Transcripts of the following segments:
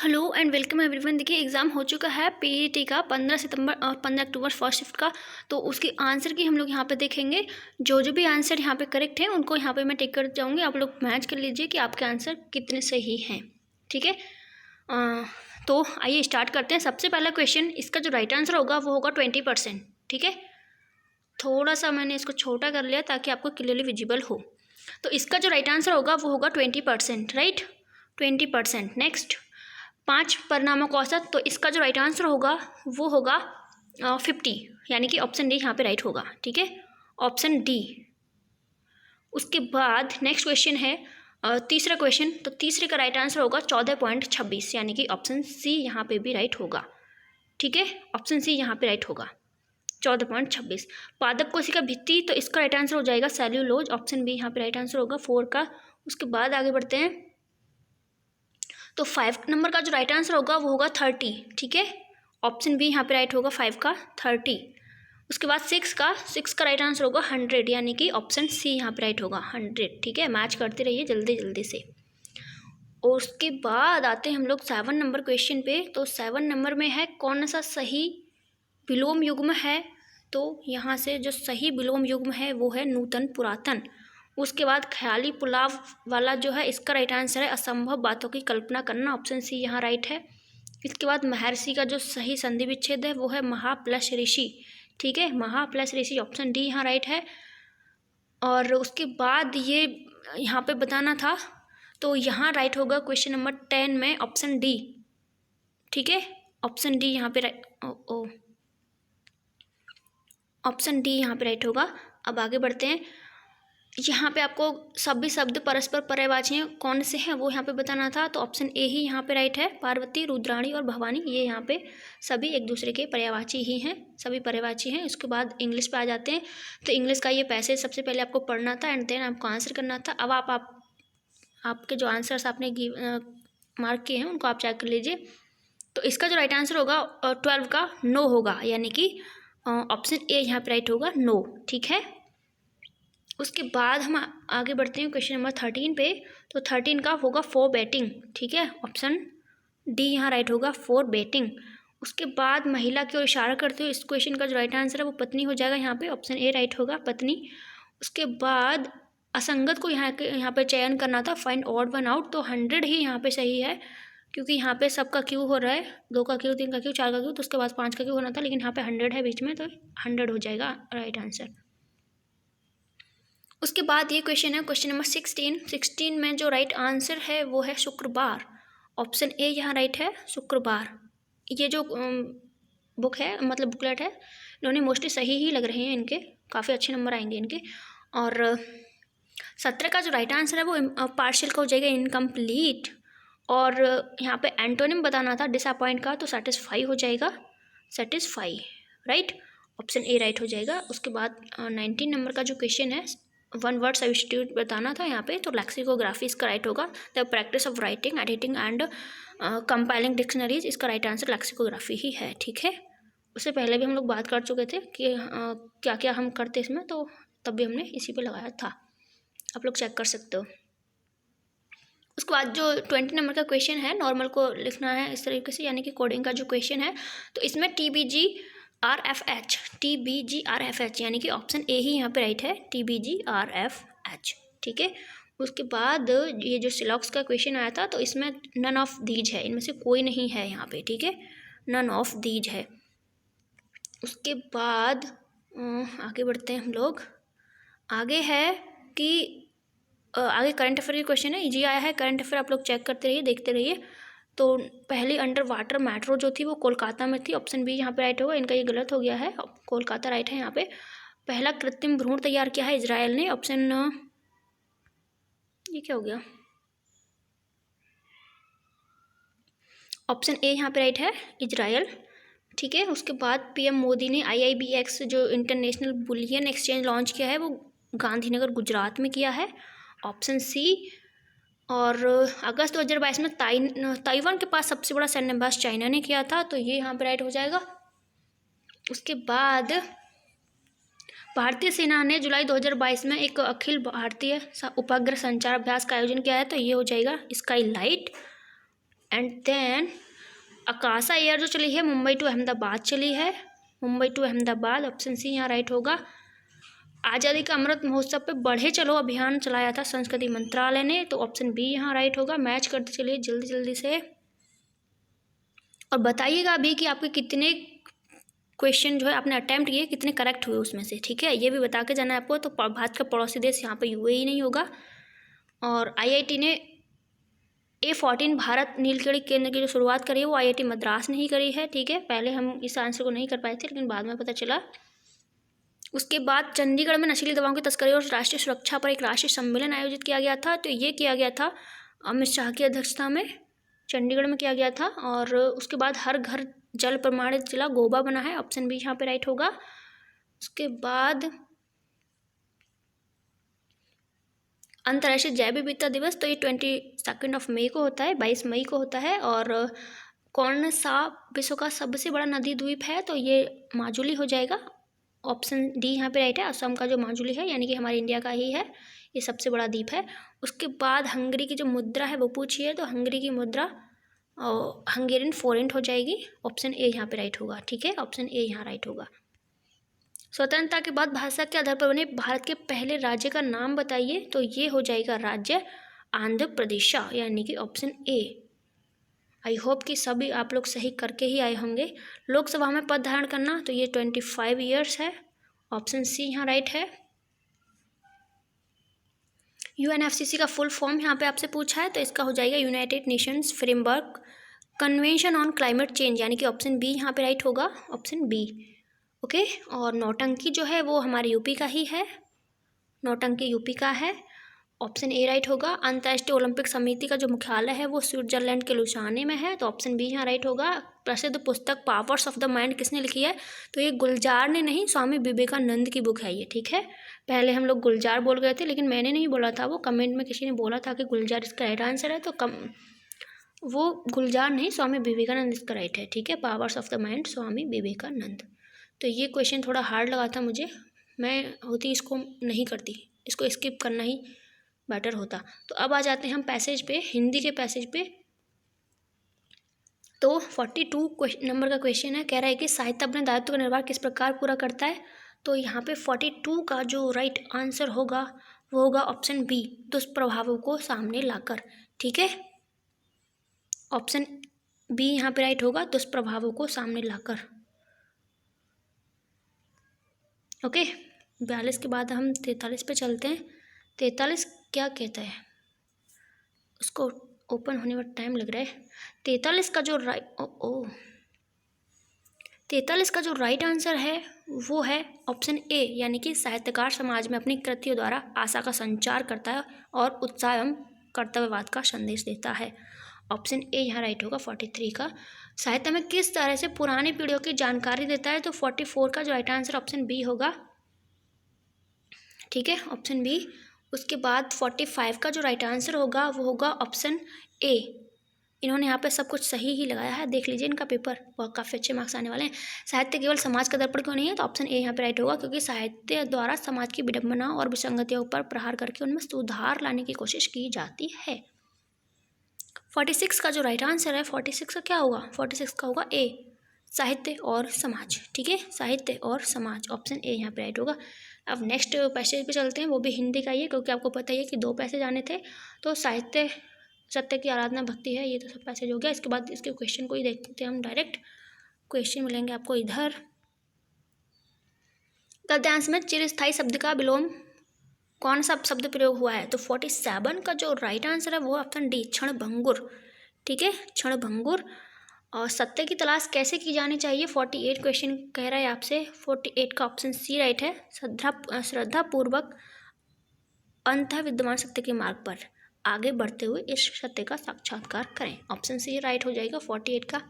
Hello and welcome everyone. देखिए exam हो चुका है पीईटी का 15 सितंबर और 15 अक्टूबर फर्स्ट शिफ्ट का। तो उसकी आंसर की हम लोग यहाँ पे देखेंगे। जो भी आंसर यहाँ पे करेक्ट है उनको यहाँ पे मैं टिक कर जाऊँगी। आप लोग मैच कर लीजिए कि आपके आंसर कितने सही हैं। ठीक है, तो आइए स्टार्ट करते हैं। सबसे पहला क्वेश्चन, इसका जो राइट आंसर होगा वो होगा 20%। ठीक है, थोड़ा सा मैंने इसको छोटा कर लिया ताकि आपको क्लियरली विजिबल हो। तो इसका जो राइट आंसर होगा वो होगा 20%, राइट, 20%। नेक्स्ट, 5 परिणामों का औसत, तो इसका जो राइट आंसर होगा वो होगा 50, यानी कि ऑप्शन डी यहाँ पे राइट होगा। ठीक है, ऑप्शन डी। उसके बाद नेक्स्ट क्वेश्चन है तीसरा क्वेश्चन। तो तीसरे का राइट आंसर होगा 14.26, यानी कि ऑप्शन सी यहाँ पे भी राइट होगा। ठीक है, ऑप्शन सी यहाँ पे राइट होगा, 14.26। पादप कोशिका भित्ति, तो इसका राइट आंसर हो जाएगा सेल्यूलोज, ऑप्शन बी यहाँ पे राइट आंसर होगा 4 का। उसके बाद आगे बढ़ते हैं। तो 5 नंबर का जो राइट आंसर होगा वो होगा 30। ठीक है, ऑप्शन बी यहाँ पे राइट होगा 5 का 30। उसके बाद 6 का राइट आंसर होगा 100, यानी कि ऑप्शन सी यहाँ पे राइट होगा 100। ठीक है, मैच करते रहिए जल्दी जल्दी से। और उसके बाद आते हैं हम लोग 7 नंबर क्वेश्चन पे। तो 7 नंबर में है कौन सा सही विलोम युग्म है। तो यहाँ से जो सही विलोम युग्म है वो है नूतन पुरातन। उसके बाद ख्याली पुलाव वाला जो है, इसका राइट आंसर है असंभव बातों की कल्पना करना, ऑप्शन सी यहाँ राइट है। इसके बाद महर्षि का जो सही संधि विच्छेद है वो है महा प्लस ऋषि। ठीक है, महा प्लस ऋषि, ऑप्शन डी यहाँ राइट है। और उसके बाद ये यहाँ पे बताना था, तो यहाँ राइट होगा क्वेश्चन नंबर 10 में ऑप्शन डी। ठीक है, ऑप्शन डी यहाँ पे ऑप्शन डी यहाँ पे राइट होगा। अब आगे बढ़ते हैं। यहाँ पे आपको सभी शब्द परस्पर पर्यायवाची कौन से हैं वो यहाँ पे बताना था। तो ऑप्शन ए ही यहाँ पे राइट है। पार्वती, रुद्राणी और भवानी, ये यहाँ पे सभी एक दूसरे के पर्यायवाची ही हैं, सभी पर्यायवाची हैं। उसके बाद इंग्लिश पे आ जाते हैं। तो इंग्लिश का ये पैसेज सबसे पहले आपको पढ़ना था एंड देन आपको आंसर करना था। अब आपके जो आंसर्स आपने मार्क किए हैं उनको आप चेक कर लीजिए। तो इसका जो राइट आंसर होगा 12 का नो होगा, यानी कि ऑप्शन ए यहाँ पे राइट होगा, नो। ठीक है, उसके बाद हम आगे बढ़ते हैं क्वेश्चन नंबर 13 पे। तो 13 का होगा फॉर बैटिंग। ठीक है, ऑप्शन डी यहाँ राइट होगा, फॉर बैटिंग। उसके बाद महिला की ओर इशारा करते हुए इस क्वेश्चन का जो राइट आंसर है वो पत्नी हो जाएगा, यहाँ पे ऑप्शन ए राइट होगा, पत्नी। उसके बाद असंगत को यहाँ पे चयन करना था, फाइंड ऑड वन आउट। तो 100 ही यहाँ पे सही है, क्योंकि यहाँ पे सबका क्यू हो रहा है, 2 का क्यू, 3 का क्यू, 4 का क्यू, तो उसके बाद 5 का क्यू होना था, लेकिन यहाँ पे 100 है बीच में, तो 100 हो जाएगा राइट आंसर। उसके बाद ये क्वेश्चन है क्वेश्चन नंबर 16 में जो राइट आंसर है वो है शुक्रवार, ऑप्शन ए यहाँ राइट है, शुक्रवार। ये जो बुक है, मतलब बुकलेट है, इन्होंने मोस्टली सही ही लग रहे हैं, इनके काफ़ी अच्छे नंबर आएंगे इनके। और 17 का जो राइट आंसर है वो पार्शियल का हो जाएगा, इनकम्प्लीट। और यहाँ पे एंटोनिम बताना था डिसअपॉइंट का, तो सेटिस्फाई हो जाएगा, satisfy, right, option A right हो जाएगा। उसके बाद 19 नंबर का जो क्वेश्चन है, 1 वर्ड सब्स्टिट्यूट बताना था यहाँ पे, तो लेक्सिकोग्राफी इसका राइट होगा। The practice of writing, editing and compiling dictionaries, इसका राइट आंसर लेक्सिकोग्राफी ही है। ठीक है, उससे पहले भी हम लोग बात कर चुके थे कि क्या क्या हम करते इसमें, तो तब भी हमने इसी पे लगाया था, आप लोग चेक कर सकते हो। उसके बाद जो 20 नंबर का क्वेश्चन है, नॉर्मल को लिखना है इस तरीके से, यानी कि कोडिंग का जो क्वेश्चन है, तो इसमें TBGRFH, यानी कि ऑप्शन ए ही यहाँ पे राइट है, TBGRFH। ठीक है, उसके बाद ये जो सिलॉक्स का क्वेश्चन आया था, तो इसमें नन ऑफ दीज है, इनमें से कोई नहीं है यहाँ पे। ठीक है, नन ऑफ दीज है। उसके बाद आगे बढ़ते हैं हम लोग। आगे है कि आगे करंट अफेयर के क्वेश्चन है, इजी आया है करंट अफेयर, आप लोग चेक करते रहिए, देखते रहिए। तो पहली अंडर वाटर मेट्रो जो थी वो कोलकाता में थी, ऑप्शन बी यहाँ पे राइट होगा। इनका ये गलत हो गया है, कोलकाता राइट है यहाँ पे। पहला कृत्रिम भ्रूण तैयार किया है इजराइल ने, ऑप्शन ये क्या हो गया, ऑप्शन ए यहाँ पे राइट है, इजराइल। ठीक है, उसके बाद पीएम मोदी ने IIBX जो इंटरनेशनल बुलियन एक्सचेंज लॉन्च किया है वो गांधीनगर गुजरात में किया है, ऑप्शन सी। और अगस्त 2022 में ताइवान के पास सबसे बड़ा सैन्य अभ्यास चाइना ने किया था, तो ये यहाँ पर राइट हो जाएगा। उसके बाद भारतीय सेना ने जुलाई 2022 में एक अखिल भारतीय उपग्रह संचार अभ्यास का आयोजन किया है, तो ये हो जाएगा sky light. And then Akasa air जो चली है मुंबई टू अहमदाबाद चली है, Mumbai to Ahmedabad, option C यहाँ राइट होगा। आज़ादी का अमृत महोत्सव पे बढ़े चलो अभियान चलाया था संस्कृति मंत्रालय ने, तो ऑप्शन बी यहाँ राइट होगा। मैच करते चलिए जल्दी जल्दी से, और बताइएगा अभी कि आपके कितने क्वेश्चन जो है आपने अटैम्प्ट किए, कितने करेक्ट हुए उसमें से, ठीक है, ये भी बता के जाना है आपको। तो भारत का पड़ोसी देश यहाँ पे यूएई नहीं होगा। और आईआईटी ने A14 भारत नीलकणी केंद्र की जो शुरुआत करी है वो आईआईटी मद्रास ने ही करी है, ठीक है। पहले हम इस आंसर को नहीं कर पाए थे लेकिन बाद में पता चला। उसके बाद चंडीगढ़ में नशीली दवाओं की तस्करी और राष्ट्रीय सुरक्षा पर एक राष्ट्रीय सम्मेलन आयोजित किया गया था, तो ये किया गया था अमित शाह की अध्यक्षता में, चंडीगढ़ में किया गया था। और उसके बाद हर घर जल प्रमाणित जिला गोवा बना है, ऑप्शन बी यहाँ पे राइट होगा। उसके बाद अंतर्राष्ट्रीय जैव विविधता दिवस, तो ये 22 मई को होता है, 22 मई को होता है। और कौन सा विश्व का सबसे बड़ा नदी द्वीप है, तो ये माजुली हो जाएगा, ऑप्शन डी यहाँ पे राइट है। असम का जो माजुली है यानी कि हमारे इंडिया का ही है, ये सबसे बड़ा द्वीप है। उसके बाद हंगरी की जो मुद्रा है वो पूछी है, तो हंगरी की मुद्रा हंगेरियन फोरेंट हो जाएगी, ऑप्शन ए यहाँ पे राइट होगा, ठीक है, ऑप्शन ए यहाँ राइट होगा। स्वतंत्रता के बाद भाषा के आधार पर बने भारत के पहले राज्य का नाम बताइए, तो ये हो जाएगा राज्य आंध्र प्रदेश, यानी कि ऑप्शन ए। आई होप कि सभी आप लोग सही करके ही आए होंगे। लोकसभा में पद धारण करना, तो ये 25 ईयर्स है, ऑप्शन सी यहाँ राइट है। यूएनएफसीसी का फुल फॉर्म यहाँ पे आपसे पूछा है, तो इसका हो जाएगा United Nations framework convention on climate change, यानी कि ऑप्शन बी यहाँ पे राइट होगा, ऑप्शन बी, ओके। और नौटंकी जो है वो हमारे यूपी का ही है, नौटंकी यूपी का है, ऑप्शन ए राइट होगा। अंतर्राष्ट्रीय ओलंपिक समिति का जो मुख्यालय है वो स्विट्जरलैंड के लुसाने में है, तो ऑप्शन बी यहाँ राइट होगा। प्रसिद्ध पुस्तक पावर्स ऑफ द माइंड किसने लिखी है, तो ये गुलजार ने नहीं, स्वामी विवेकानंद की बुक है ये, ठीक है। पहले हम लोग गुलजार बोल गए थे लेकिन मैंने नहीं बोला था, वो कमेंट में किसी ने बोला था कि गुलजार इसका राइट आंसर है, तो वो गुलजार नहीं, स्वामी विवेकानंद इसका राइट है, ठीक है। Powers of the mind Swami Vivekananda. तो ये क्वेश्चन थोड़ा हार्ड लगा था मुझे, मैं होती इसको नहीं करती, इसको स्किप करना ही बेटर होता। तो अब आ जाते हैं हम पैसेज पे, हिंदी के पैसेज पे। तो 42 नंबर का क्वेश्चन है, कह रहा है कि साहित्य अपने दायित्व का निर्वाह किस प्रकार पूरा करता है, तो यहाँ पे 42 का जो राइट आंसर होगा वो होगा ऑप्शन बी, दुष्प्रभावों को सामने लाकर, ठीक है, ऑप्शन बी यहाँ पे राइट होगा, दुष्प्रभावों को सामने लाकर, ओके। 42 के बाद हम 43 पे चलते हैं। 43 क्या कहता है, उसको ओपन होने में टाइम लग रहा है। 43 का जो 43 का जो राइट आंसर है वो है ऑप्शन ए, यानी कि साहित्यकार समाज में अपनी कृतियों द्वारा आशा का संचार करता है और उत्साह एवं कर्तव्यवाद का संदेश देता है, ऑप्शन ए यहाँ राइट होगा। 43 का साहित्य में किस तरह से पुरानी पीढ़ियों की जानकारी देता है, तो 44 का जो राइट आंसर ऑप्शन बी होगा, ठीक है, ऑप्शन बी। उसके बाद 45 का जो राइट आंसर होगा वो होगा ऑप्शन ए। इन्होंने यहाँ पे सब कुछ सही ही लगाया है, देख लीजिए इनका पेपर, और काफ़ी अच्छे मार्क्स आने वाले हैं। साहित्य केवल समाज का दर्पण क्यों नहीं है, तो ऑप्शन ए यहाँ पे राइट होगा, क्योंकि साहित्य द्वारा समाज की विडंबना और विसंगतियों पर प्रहार करके उनमें सुधार लाने की कोशिश की जाती है। 46 का जो राइट आंसर है, 46 का क्या होगा, 46 का होगा ए, साहित्य और समाज, ठीक है, साहित्य और समाज, ऑप्शन ए यहाँ पे राइट होगा। अब नेक्स्ट पैसेज पे चलते हैं, वो भी हिंदी का ही है, क्योंकि आपको पता ही है कि 2 पैसेज आने थे। तो साहित्य सत्य की आराधना भक्ति है, ये तो सब पैसेज हो गया। इसके बाद इसके क्वेश्चन को ही देखते हैं हम, डायरेक्ट क्वेश्चन मिलेंगे आपको इधर। गद्यांश में चिरस्थायी शब्द का विलोम कौन सा शब्द प्रयोग हुआ है, तो 47 का जो राइट आंसर है वो ऑप्शन डी, क्षणभंगुर, ठीक है, क्षणभंगुर। और सत्य की तलाश कैसे की जानी चाहिए, 48 क्वेश्चन कह रहा है आपसे, 48 का ऑप्शन सी राइट है, श्रद्धापूर्वक अंतः विद्यमान सत्य के मार्ग पर आगे बढ़ते हुए इस सत्य का साक्षात्कार करें, ऑप्शन सी राइट हो जाएगा 48 का।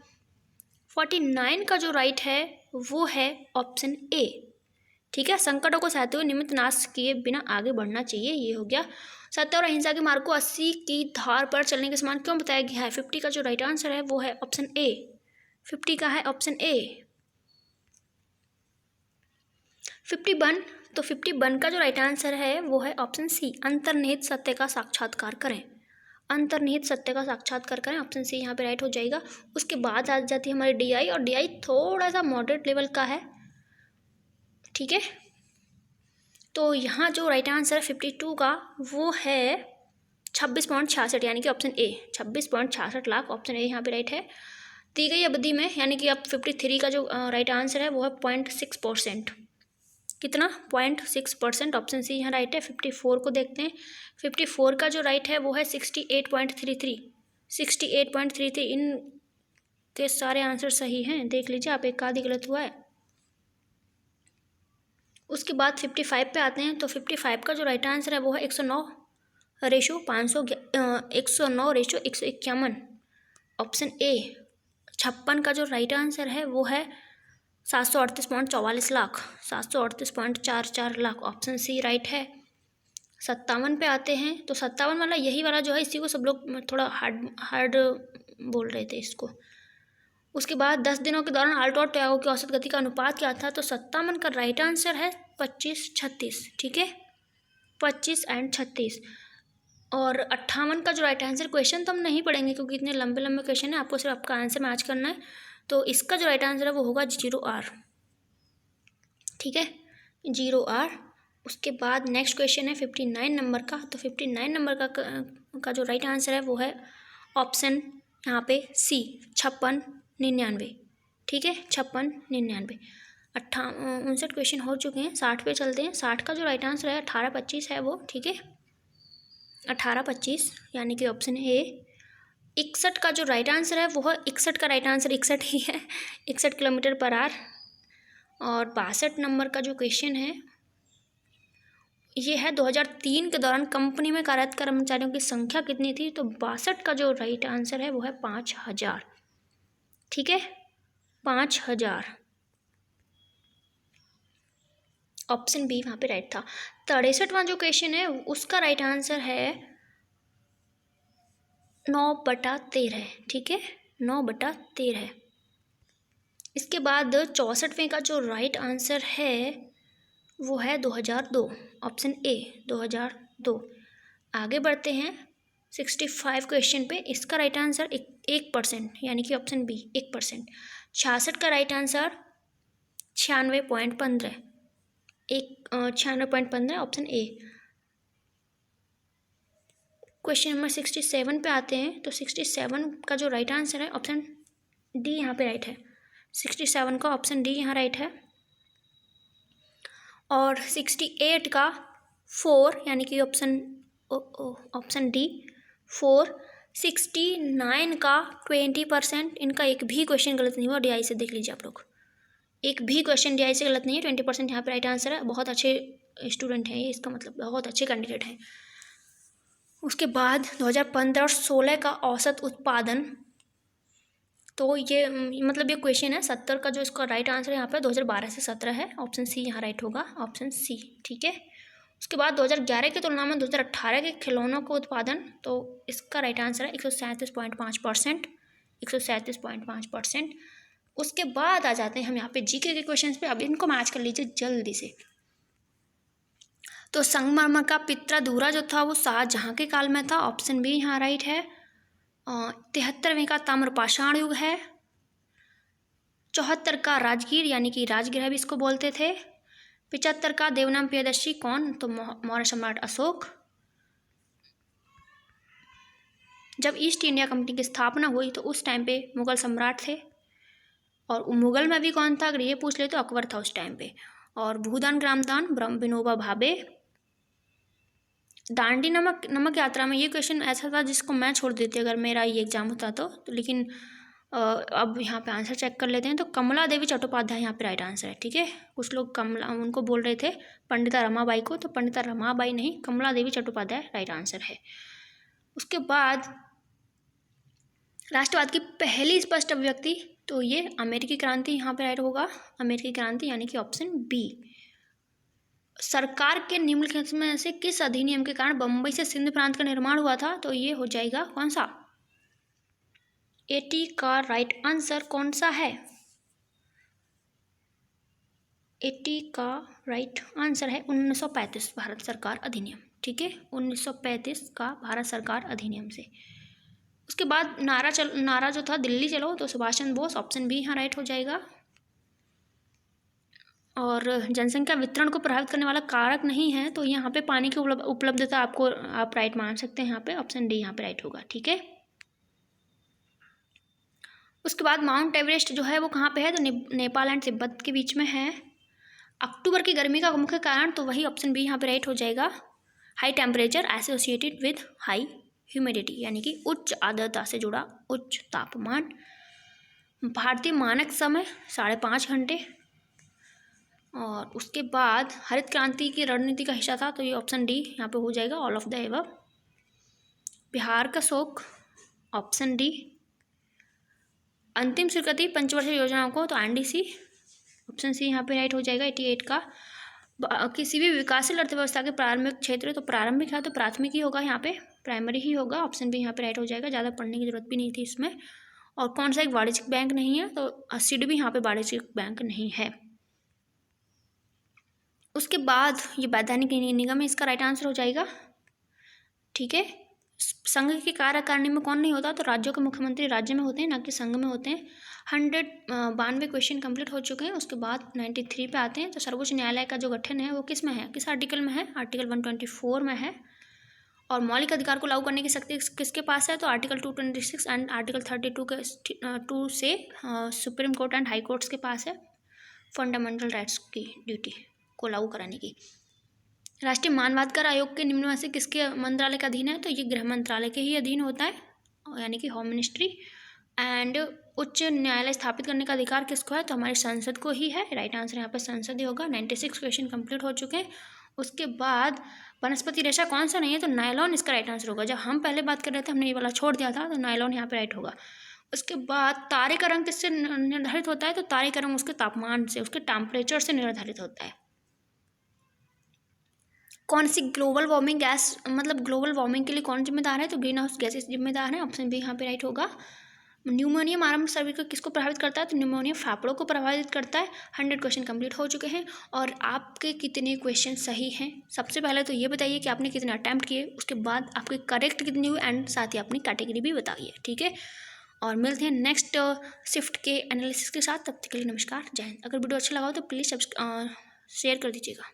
49 का जो राइट है वो है ऑप्शन ए, ठीक है, संकटों को सहते हुए निमित्त नाश किए बिना आगे बढ़ना चाहिए, ये हो गया। सत्य और अहिंसा के मार्ग को 80 की धार पर चलने के समान क्यों बताया गया है, 50 का जो राइट आंसर है वो है ऑप्शन ए, 50 का है ऑप्शन ए। 51, तो 51 का जो राइट आंसर है वो है ऑप्शन सी, अंतर्निहित सत्य का साक्षात्कार करें, अंतर्निहित सत्य का साक्षात्कार करें, ऑप्शन सी यहाँ पे राइट हो जाएगा। उसके बाद आ जाती है हमारी DI, और DI थोड़ा सा मॉडरेट लेवल का है, ठीक है। तो यहाँ जो राइट आंसर है 52 का वो है 26.66, यानी कि option A 26.66 lakh, option A यहाँ पे राइट है। दी गई अवधि में, यानी कि अब 53 का जो राइट आंसर है वो है 0.6%, कितना 0.6%, ऑप्शन सी यहाँ राइट है। 54 को देखते हैं, 54 का जो राइट है वो है 68.33, 68.33। इन के सारे आंसर सही हैं, देख लीजिए आप, एक आधी गलत हुआ है। उसके बाद 55 पे आते हैं, तो 55 का जो राइट आंसर है वो है 109/151, ऑप्शन ए। 56 का जो राइट आंसर है वो है 738.44 lakh, 738.44 lakh, option C right है। 57 पे आते हैं, तो 57 वाला यही वाला जो है, इसी को सब लोग थोड़ा हार्ड बोल रहे थे इसको। उसके बाद 10 दिनों के दौरान आल्टो और टोयागो की औसत गति का अनुपात क्या था, तो 57 का राइट आंसर है 25-36, ठीक है, 25 और 36। और 58 का जो राइट आंसर, क्वेश्चन तो हम नहीं पढ़ेंगे क्योंकि इतने लंबे लंबे क्वेश्चन है, आपको सिर्फ आपका आंसर मैच करना है। तो इसका जो राइट आंसर है वो होगा 0R, ठीक है, 0R। उसके बाद नेक्स्ट क्वेश्चन है 59 नंबर का, तो 59 नंबर का जो राइट आंसर है वो है ऑप्शन यहाँ पे सी 56-99, ठीक है, 56-99। 59 क्वेश्चन हो चुके हैं, 60 पे चलते हैं। 60 का जो राइट आंसर है 18-25 है वो, ठीक है, 18-25, यानी कि ऑप्शन ए। 61 का जो राइट आंसर है वो है, 61 का राइट आंसर 61 ही है, 61 किलोमीटर पर आवर। और 62 नंबर का जो क्वेश्चन है ये है 2003 के दौरान कंपनी में कार्यरत कर्मचारियों की संख्या कितनी थी, तो 62 का जो राइट आंसर है वो है 5000, ठीक है, 5000, ऑप्शन बी वहाँ पे राइट था। 63वां जो क्वेश्चन है उसका राइट आंसर है 9/13, ठीक है, 9/13। इसके बाद 64वें का जो राइट आंसर है वो है 2002, ऑप्शन ए 2002। आगे बढ़ते हैं 65 क्वेश्चन पे, इसका राइट आंसर 1%, यानी कि ऑप्शन बी 1%। 66 का right answer 96.15, 96.15, option A. Question number 67 पे आते हैं, तो 67 का जो राइट आंसर है ऑप्शन डी यहाँ पे राइट है, 67 का ऑप्शन डी यहाँ राइट है। और 68 का 4, यानी कि ऑप्शन डी 4। 69 का 20%, इनका एक भी क्वेश्चन गलत नहीं हुआ, DI से देख लीजिए आप लोग, एक भी क्वेश्चन DI से गलत नहीं है, 20% यहाँ पे राइट आंसर है। बहुत अच्छे स्टूडेंट हैं ये, इसका मतलब बहुत अच्छे कैंडिडेट हैं। उसके बाद 2015 और 16 का औसत उत्पादन, तो ये मतलब ये क्वेश्चन है 70 का जो इसका राइट आंसर है यहाँ पे 2012 से 17 है, ऑप्शन सी यहाँ राइट होगा, ऑप्शन सी, ठीक है। उसके बाद 2011 की तुलना में 2018 के खिलौनों का उत्पादन, तो इसका राइट आंसर है 137.5%, 137.5%। उसके बाद आ जाते हैं हम यहाँ पे GK के क्वेश्चन पे, अब इनको मैच कर लीजिए जल्दी से। तो संगमरमर का पित्रा जो था वो शाहजहाँ के काल में था, ऑप्शन बी यहाँ राइट है। 73वें का ताम्रपाषाण युग है। 74 का राजगीर, यानी कि राजगृह भी इसको बोलते थे। 75 का देवनाम प्रियदर्शी कौन, तो मौर्य सम्राट अशोक। जब ईस्ट इंडिया कंपनी की स्थापना हुई तो उस टाइम पे मुगल सम्राट थे, और मुगल में भी कौन था अगर ये पूछ ले तो अकबर था उस टाइम पे। और भूदान ग्रामदान विनोबा भावे। दांडी नमक यात्रा में, ये क्वेश्चन ऐसा था जिसको मैं छोड़ देती अगर मेरा ये एग्जाम होता तो लेकिन अब यहाँ पे आंसर चेक कर लेते हैं। तो कमला देवी चट्टोपाध्याय यहाँ पे राइट आंसर है, ठीक है। कुछ लोग कमला उनको बोल रहे थे पंडिता रमाबाई को, तो पंडिता रमाबाई नहीं, कमला देवी चट्टोपाध्याय राइट आंसर है। उसके बाद राष्ट्रवाद की पहली स्पष्ट अभिव्यक्ति, तो ये अमेरिकी क्रांति यहाँ पे राइट होगा, अमेरिकी क्रांति, यानी कि ऑप्शन बी। सरकार के निम्नलिखित में से किस अधिनियम के कारण बम्बई से सिंध प्रांत का निर्माण हुआ था, तो ये हो जाएगा कौन सा, 80 का राइट आंसर कौन सा है, 80 का राइट आंसर है 1935 भारत सरकार अधिनियम, ठीक है, 1935 का भारत सरकार अधिनियम से। उसके बाद नारा जो था दिल्ली चलो, तो सुभाष चंद्र बोस, ऑप्शन बी यहाँ राइट हो जाएगा। और जनसंख्या वितरण को प्रभावित करने वाला कारक नहीं है, तो यहाँ पे पानी की उपलब्धता आप राइट मान सकते हैं यहाँ पे, ऑप्शन डी यहाँ पे राइट होगा। ठीक है, उसके बाद माउंट एवरेस्ट जो है वो कहाँ पे है, तो नेपाल एंड तिब्बत के बीच में है। अक्टूबर की गर्मी का मुख्य कारण, तो वही ऑप्शन बी यहाँ पे राइट हो जाएगा, high temperature associated with high humidity, यानी कि उच्च आर्द्रता से जुड़ा उच्च तापमान। भारतीय मानक समय 5.5 घंटे। और उसके बाद हरित क्रांति की रणनीति का हिस्सा था, तो ये ऑप्शन डी यहाँ पे हो जाएगा, all of the above. Bihar का शोक, ऑप्शन डी। अंतिम स्वीकृति पंचवर्षीय योजनाओं को, तो एनडीसी, ऑप्शन सी यहाँ पे राइट हो जाएगा। 88 का किसी भी विकासशील अर्थव्यवस्था के प्रारंभिक क्षेत्र, तो प्रारंभिक है तो प्राथमिक ही होगा, यहाँ पे प्राइमरी ही होगा, ऑप्शन बी यहाँ पे राइट हो जाएगा। ज़्यादा पढ़ने की जरूरत भी नहीं थी इसमें। और कौन सा एक वाणिज्यिक बैंक नहीं है, तो सिड भी यहाँ पे वाणिज्यिक बैंक नहीं है। उसके बाद ये वैधानिक निगम है, इसका राइट आंसर हो जाएगा। ठीक है, संघ की कार्यकारिणी में कौन नहीं होता, तो राज्यों के मुख्यमंत्री राज्य में होते हैं, ना कि संघ में होते हैं। 192 क्वेश्चन कंप्लीट हो चुके हैं। उसके बाद 93 पे आते हैं। तो सर्वोच्च न्यायालय का जो गठन है वो किस में है, किस आर्टिकल में है, आर्टिकल 124 में है। और मौलिक अधिकार को लागू करने की शक्ति किसके पास है, तो आर्टिकल 226 एंड आर्टिकल 32 के 2 से supreme court and high courts के पास है फंडामेंटल राइट्स की ड्यूटी को लागू कराने की। राष्ट्रीय मानवाधिकार आयोग के निम्न में से किसके मंत्रालय का अधीन है, तो ये गृह मंत्रालय के ही अधीन होता है, यानी कि होम मिनिस्ट्री। एंड उच्च न्यायालय स्थापित करने का अधिकार किसको है, तो हमारी संसद को ही है। राइट आंसर यहाँ पे संसद ही होगा। 96 क्वेश्चन कंप्लीट हो चुके हैं। उसके बाद वनस्पति रेशा कौन सा नहीं है, तो नायलॉन इसका राइट आंसर होगा। जब हम पहले बात कर रहे थे हमने ये वाला छोड़ दिया था, तो नायलॉन यहाँ पे राइट होगा। उसके बाद तारे का रंग किससे निर्धारित होता है, तो तारे का रंग उसके तापमान से, उसके टेम्परेचर से निर्धारित होता है। कौन सी ग्लोबल वार्मिंग गैस, मतलब ग्लोबल वार्मिंग के लिए कौन जिम्मेदार है, तो ग्रीन हाउस गैसेस जिम्मेदार है, ऑप्शन बी यहाँ पे राइट होगा। न्यूमोनियम आरंभ सर्विका किसको प्रभावित करता है, तो न्यूमोनियम फेफड़ों को प्रभावित करता है। 100 क्वेश्चन कंप्लीट हो चुके हैं। और आपके कितने क्वेश्चन सही हैं, सबसे पहले तो ये बताइए कि आपने कितने अटैम्प्ट किए, उसके बाद आपके करेक्ट कितने हुए, एंड साथ ही अपनी कैटेगरी भी बताइए। ठीक है, और मिलते हैं नेक्स्ट शिफ्ट के एनालिसिस के साथ। तब तक के लिए नमस्कार, जय हिंद। अगर वीडियो अच्छा लगा हो तो प्लीज़ शेयर कर दीजिएगा।